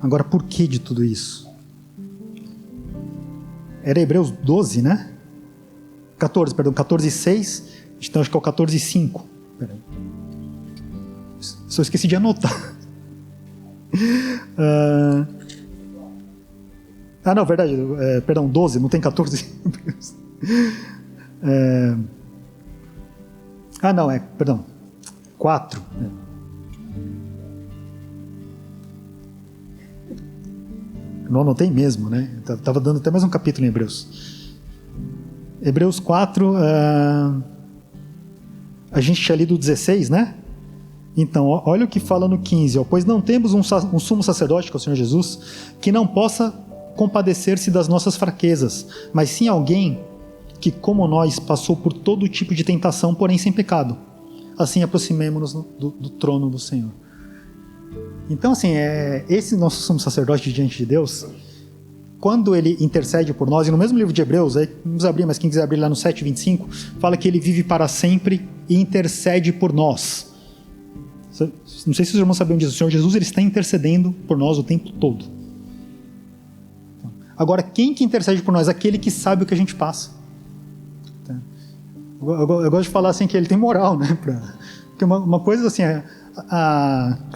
Agora, por que de tudo isso? Era Hebreus 12, né? 14:6. Então acho que é o 14:5. Peraí. Só esqueci de anotar. Não, verdade. Perdão, 12, não tem 14. Perdão. 4. Não anotei mesmo, né? Estava dando até mais um capítulo em Hebreus. Hebreus 4, a gente tinha lido o 16, né? Então, olha o que fala no 15. Pois não temos um sumo sacerdote, que é o Senhor Jesus, que não possa compadecer-se das nossas fraquezas, mas sim alguém que, como nós, passou por todo tipo de tentação, porém sem pecado. Assim, aproximemo-nos do trono do Senhor. Então, assim, esse nosso sumo sacerdote diante de Deus, quando ele intercede por nós, e no mesmo livro de Hebreus, não vamos abrir, mas quem quiser abrir lá no 7:25, fala que ele vive para sempre e intercede por nós. Não sei se os irmãos sabiam disso, o Senhor Jesus, ele está intercedendo por nós o tempo todo. Agora, quem que intercede por nós? Aquele que sabe o que a gente passa. Eu gosto de falar assim que ele tem moral, né? Porque uma coisa assim,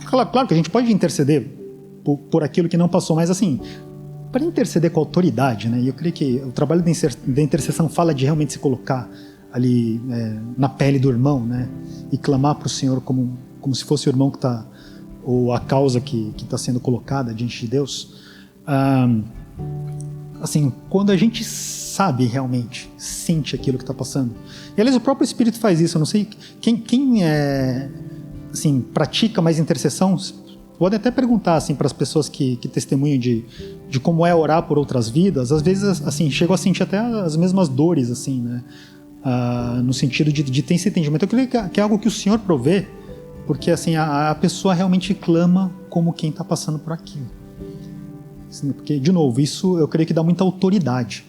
claro que a gente pode interceder por aquilo que não passou, mas assim, para interceder com autoridade, né? E eu creio que o trabalho da intercessão fala de realmente se colocar ali na pele do irmão, né? E clamar para o Senhor como se fosse o irmão que está, ou a causa que está sendo colocada diante de Deus. Assim, quando a gente sabe realmente, sente aquilo que está passando. E aliás, o próprio Espírito faz isso. Eu não sei quem assim, pratica mais intercessão. Pode até perguntar assim, para as pessoas que testemunham de como é orar por outras vidas. Às vezes, assim, chegam a sentir até as mesmas dores, assim, né? No sentido de ter esse entendimento. Eu creio que é algo que o Senhor provê, porque assim, a pessoa realmente clama como quem está passando por aquilo. Assim, porque, de novo, isso eu creio que dá muita autoridade.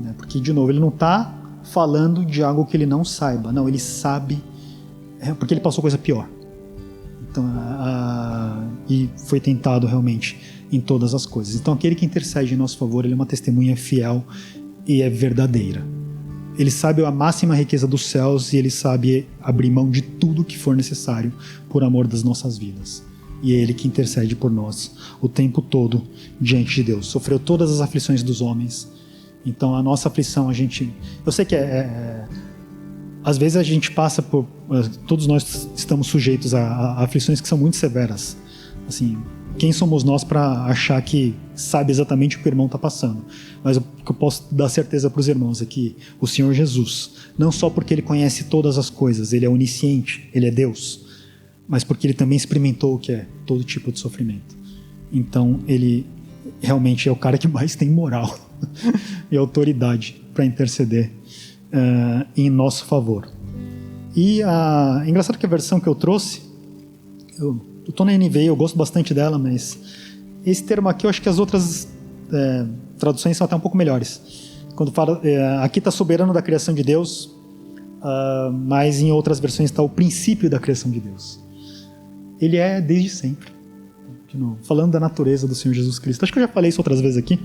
Né? Porque, de novo, ele não está falando de algo que ele não saiba. Não, ele sabe, porque ele passou coisa pior. Então, e foi tentado realmente em todas as coisas. Então, aquele que intercede em nosso favor, ele é uma testemunha fiel e é verdadeira. Ele sabe a máxima riqueza dos céus e ele sabe abrir mão de tudo que for necessário por amor das nossas vidas. E é ele que intercede por nós o tempo todo diante de Deus. Sofreu todas as aflições dos homens. Então, a nossa aflição, eu sei que às vezes a gente passa por... Todos nós estamos sujeitos a aflições que são muito severas. Assim, quem somos nós para achar que sabe exatamente o que o irmão está passando? Mas o que eu posso dar certeza para os irmãos é que o Senhor Jesus, não só porque Ele conhece todas as coisas, Ele é onisciente, Ele é Deus, mas porque Ele também experimentou o que é todo tipo de sofrimento. Então, Ele realmente é o cara que mais tem moral e autoridade para interceder em nosso favor. E engraçado que a versão que eu trouxe, eu estou na NVI, eu gosto bastante dela, mas esse termo aqui, eu acho que as outras traduções são até um pouco melhores. Quando fala, aqui está soberano da criação de Deus, mas em outras versões está o princípio da criação de Deus. Ele é desde sempre. De novo, falando da natureza do Senhor Jesus Cristo. Acho que eu já falei isso outras vezes aqui,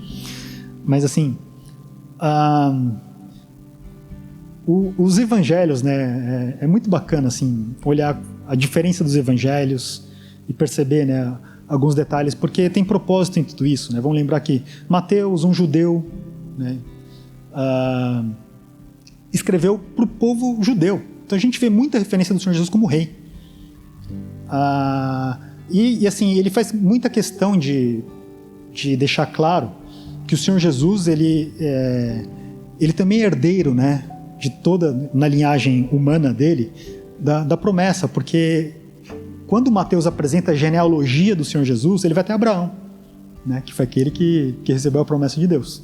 mas assim, os evangelhos, né, é muito bacana assim, olhar a diferença dos evangelhos e perceber, né, alguns detalhes, porque tem propósito em tudo isso, né? Vamos lembrar que Mateus, um judeu, né, escreveu para o povo judeu. Então a gente vê muita referência do Senhor Jesus como rei. E assim, ele faz muita questão de deixar claro que o Senhor Jesus, ele também é herdeiro, né, de toda, na linhagem humana dele, da promessa, porque quando Mateus apresenta a genealogia do Senhor Jesus, ele vai até Abraão, né, que foi aquele que recebeu a promessa de Deus.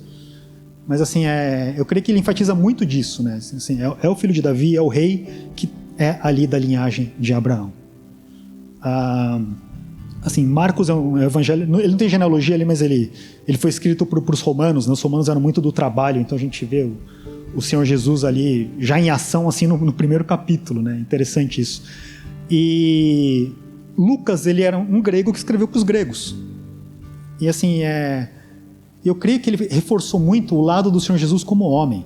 Mas assim, eu creio que ele enfatiza muito disso, né? Assim, é o filho de Davi, é o rei que é ali da linhagem de Abraão. Assim, Marcos é um evangelho, ele não tem genealogia ali, mas ele foi escrito para os romanos, né? Os romanos eram muito do trabalho, então a gente vê o Senhor Jesus ali já em ação assim no primeiro capítulo, né? Interessante isso. E Lucas, ele era um grego que escreveu para os gregos. E assim, eu creio que ele reforçou muito o lado do Senhor Jesus como homem,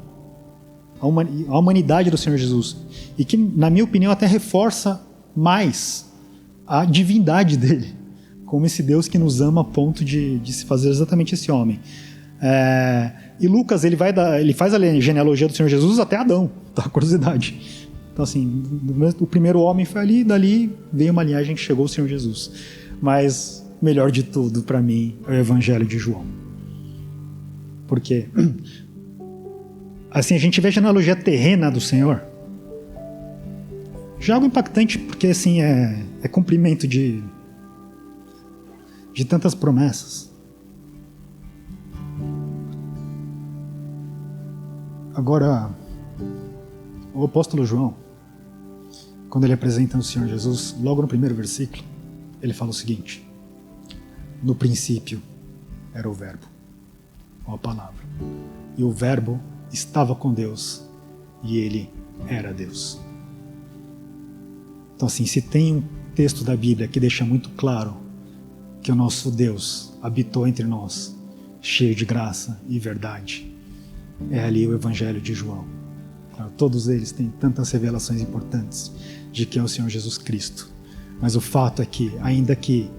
a humanidade do Senhor Jesus, e que, na minha opinião, até reforça mais a divindade dele, como esse Deus que nos ama a ponto de se fazer exatamente esse homem. E Lucas, ele faz a genealogia do Senhor Jesus até Adão, tá? Curiosidade. Então assim, o primeiro homem foi ali, dali veio uma linhagem que chegou ao Senhor Jesus. Mas o melhor de tudo para mim é o Evangelho de João. Porque assim, a gente vê a genealogia terrena do Senhor, já é algo impactante, porque assim, é cumprimento de tantas promessas. Agora, o apóstolo João, quando ele apresenta o Senhor Jesus, logo no primeiro versículo, ele fala o seguinte: no princípio era o verbo, ou a palavra, e o verbo estava com Deus, e ele era Deus. Então assim, se tem um texto da Bíblia que deixa muito claro que o nosso Deus habitou entre nós, cheio de graça e verdade, é ali o Evangelho de João. Claro, todos eles têm tantas revelações importantes de que é o Senhor Jesus Cristo. Mas o fato é que, ainda que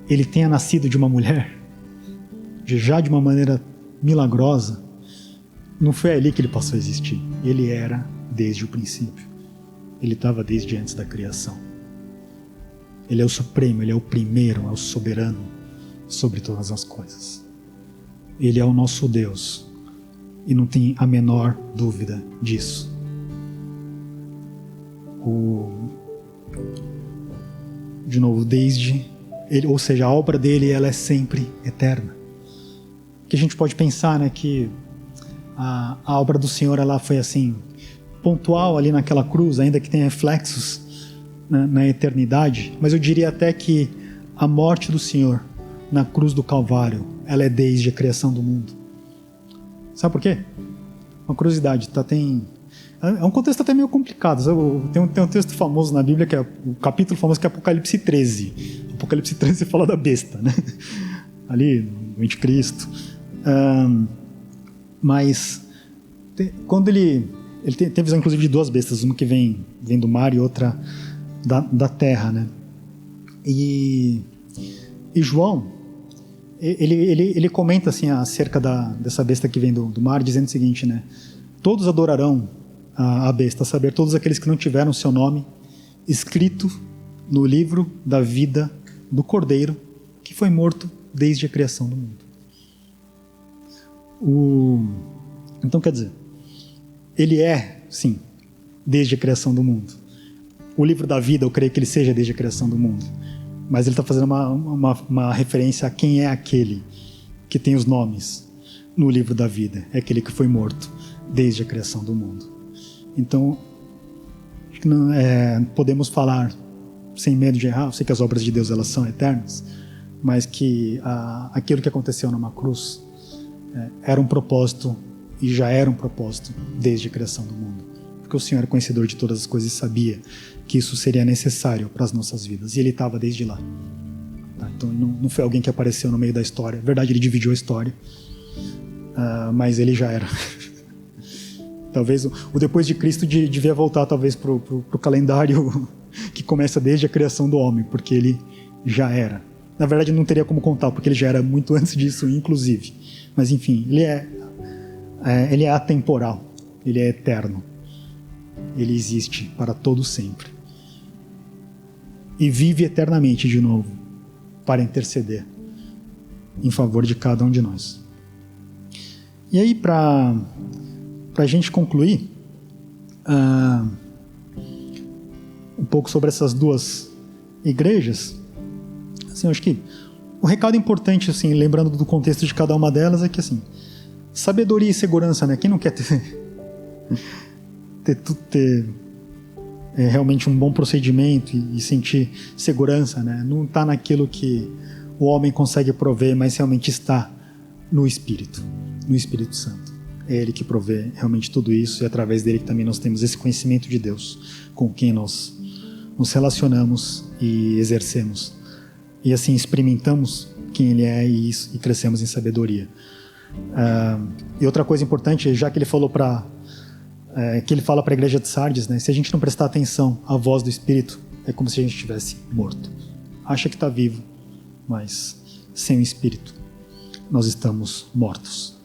ele tenha nascido de uma mulher, já de uma maneira milagrosa, não foi ali que ele passou a existir. Ele era desde o princípio. Ele estava desde antes da criação. Ele é o supremo, ele é o primeiro, é o soberano sobre todas as coisas. Ele é o nosso Deus. E não tem a menor dúvida disso. De novo, desde ele, ou seja, a obra dele, ela é sempre eterna. Que a gente pode pensar, né, que a obra do Senhor, ela foi assim, pontual ali naquela cruz, ainda que tenha reflexos na eternidade, mas eu diria até que a morte do Senhor na cruz do Calvário, ela é desde a criação do mundo. Sabe por quê? Uma curiosidade, tá? É um contexto até meio complicado. Tem um texto famoso na Bíblia, que é o capítulo famoso, que é Apocalipse 13. Apocalipse 13 fala da besta, né? Ali, no anticristo. Mas quando ele tem visão, inclusive, de duas bestas, uma que vem do mar e outra da terra, né? E João, ele comenta assim acerca dessa besta que vem do mar, dizendo o seguinte, né? Todos adorarão a besta, a saber, todos aqueles que não tiveram seu nome escrito no livro da vida do Cordeiro, que foi morto desde a criação do mundo. Então, quer dizer, ele é, sim, desde a criação do mundo. O livro da vida, eu creio que ele seja desde a criação do mundo. Mas ele está fazendo uma referência a quem é aquele que tem os nomes no livro da vida. É aquele que foi morto desde a criação do mundo. Então, que não, podemos falar sem medo de errar. Eu sei que as obras de Deus elas são eternas, mas que aquilo que aconteceu numa cruz era um propósito e já era um propósito desde a criação do mundo. Porque o Senhor é conhecedor de todas as coisas e sabia que isso seria necessário para as nossas vidas. E Ele estava desde lá. Tá? Então não foi alguém que apareceu no meio da história. Na verdade, Ele dividiu a história, mas Ele já era. Talvez o depois de Cristo devia voltar talvez para o calendário que começa desde a criação do homem, porque Ele já era. Na verdade, não teria como contar, porque Ele já era muito antes disso, inclusive. Mas enfim, Ele é atemporal, Ele é eterno. Ele existe para todo sempre. E vive eternamente de novo para interceder em favor de cada um de nós. E aí, para a gente concluir um pouco sobre essas duas igrejas, assim, eu acho que o recado importante, assim, lembrando do contexto de cada uma delas, é que assim, sabedoria e segurança, né? Quem não quer ter realmente um bom procedimento e sentir segurança, né? Não está naquilo que o homem consegue prover, mas realmente está no Espírito Santo. É Ele que provê realmente tudo isso, e é através dele que também nós temos esse conhecimento de Deus, com quem nós nos relacionamos e exercemos. E assim experimentamos quem Ele é e crescemos em sabedoria. E outra coisa importante, já que ele falou que ele fala para a igreja de Sardes, né? Se a gente não prestar atenção à voz do Espírito, é como se a gente estivesse morto. Acha que está vivo, mas sem o Espírito nós estamos mortos.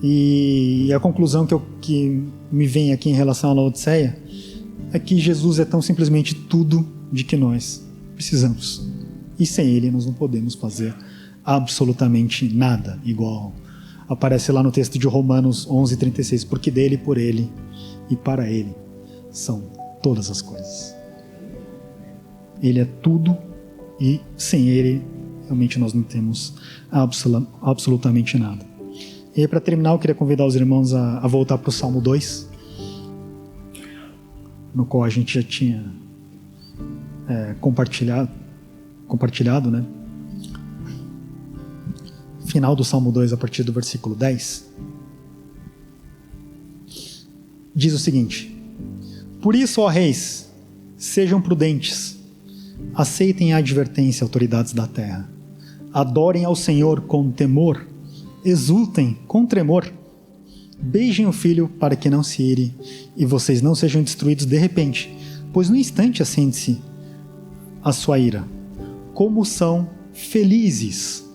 E a conclusão que me vem aqui em relação à Laodiceia é que Jesus é tão simplesmente tudo de que nós precisamos. E sem Ele nós não podemos fazer absolutamente nada, igual aparece lá no texto de Romanos 11:36, porque dele, por Ele e para Ele são todas as coisas. Ele é tudo e sem Ele realmente nós não temos absolutamente nada. E aí, para terminar, eu queria convidar os irmãos a voltar para o Salmo 2, no qual a gente já tinha compartilhado, né? Final do Salmo 2, a partir do versículo 10, diz o seguinte: por isso, ó reis, sejam prudentes, aceitem a advertência, autoridades da terra, adorem ao Senhor com temor, exultem com tremor, beijem o filho para que não se ire e vocês não sejam destruídos de repente, pois no instante acende-se a sua ira. Como são felizes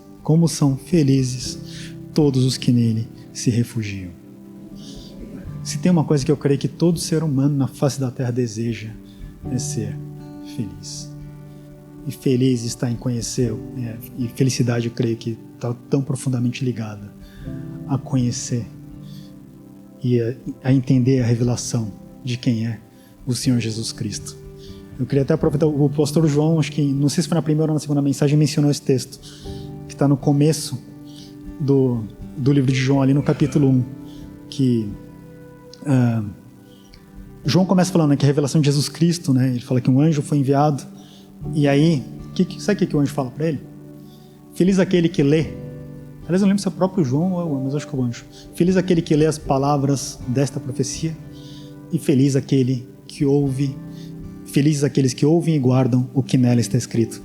todos os que nele se refugiam. Se tem uma coisa que eu creio que todo ser humano na face da terra deseja, é ser feliz. E feliz está em conhecer, e felicidade eu creio que está tão profundamente ligada a conhecer e a entender a revelação de quem é o Senhor Jesus Cristo. Eu queria até aproveitar, o pastor João, acho que, não sei se foi na primeira ou na segunda mensagem, mencionou esse texto, que está no começo do livro de João, ali no capítulo 1, que João começa falando, né, que a revelação de Jesus Cristo, né, ele fala que um anjo foi enviado, e aí, sabe o que o anjo fala para ele? Feliz aquele que lê, aliás, eu não lembro se é o próprio João ou eu, mas acho que é o anjo. Feliz aquele que lê as palavras desta profecia, e feliz aquele que ouve, felizes aqueles que ouvem e guardam o que nela está escrito,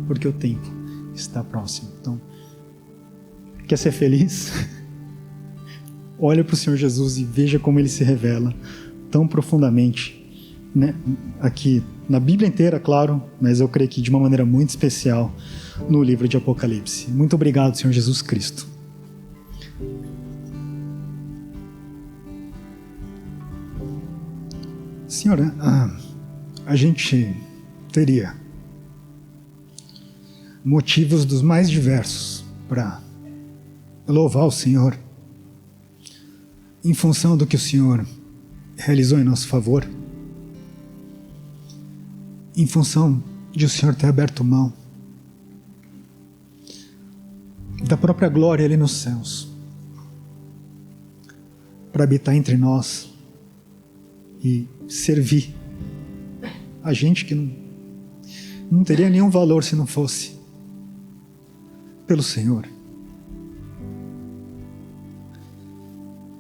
porque o tempo está próximo. Então, quer ser feliz? Olha para o Senhor Jesus e veja como Ele se revela tão profundamente, né? Aqui na Bíblia inteira, claro, mas eu creio que de uma maneira muito especial no livro de Apocalipse. Muito obrigado, Senhor Jesus Cristo. Senhor, a gente teria motivos dos mais diversos para louvar o Senhor em função do que o Senhor realizou em nosso favor, em função de o Senhor ter aberto mão da própria glória ali nos céus para habitar entre nós e servir a gente que não teria nenhum valor se não fosse pelo Senhor.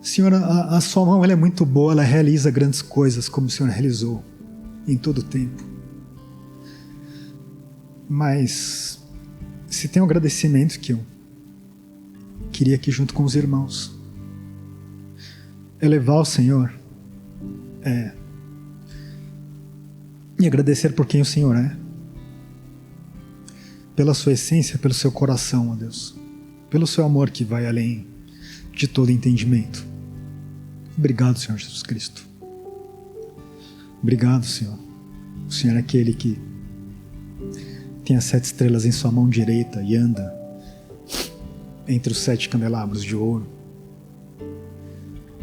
Senhor, a sua mão ela é muito boa, ela realiza grandes coisas como o Senhor realizou em todo o tempo. Mas se tem um agradecimento que eu queria aqui junto com os irmãos elevar ao Senhor e agradecer por quem o Senhor é, pela sua essência, pelo seu coração, ó Deus, pelo seu amor que vai além de todo entendimento. Obrigado, Senhor Jesus Cristo. Obrigado, Senhor. O Senhor é aquele que tem as 7 estrelas em sua mão direita e anda entre os 7 candelabros de ouro.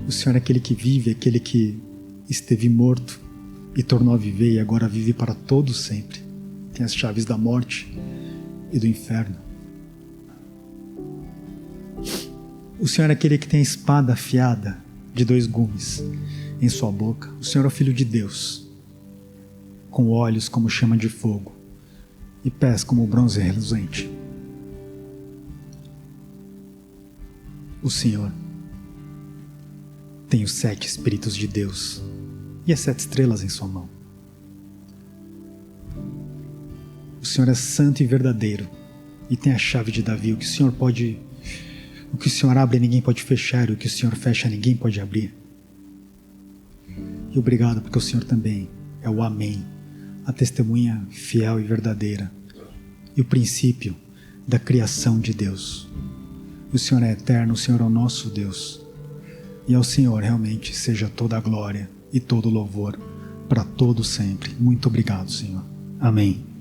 O Senhor é aquele que vive, aquele que esteve morto e tornou a viver e agora vive para todos sempre. Tem as chaves da morte e do inferno. O Senhor é aquele que tem a espada afiada de 2 gumes em sua boca. O Senhor é o Filho de Deus, com olhos como chama de fogo e pés como bronze reluzente. O Senhor tem os 7 Espíritos de Deus e as 7 estrelas em sua mão. O Senhor é santo e verdadeiro e tem a chave de Davi. O que o Senhor abre ninguém pode fechar, o que o Senhor fecha ninguém pode abrir. E obrigado porque o Senhor também é o Amém, a testemunha fiel e verdadeira e o princípio da criação de Deus. O Senhor é eterno, o Senhor é o nosso Deus. E ao Senhor realmente seja toda a glória e todo o louvor para todo sempre. Muito obrigado, Senhor. Amém.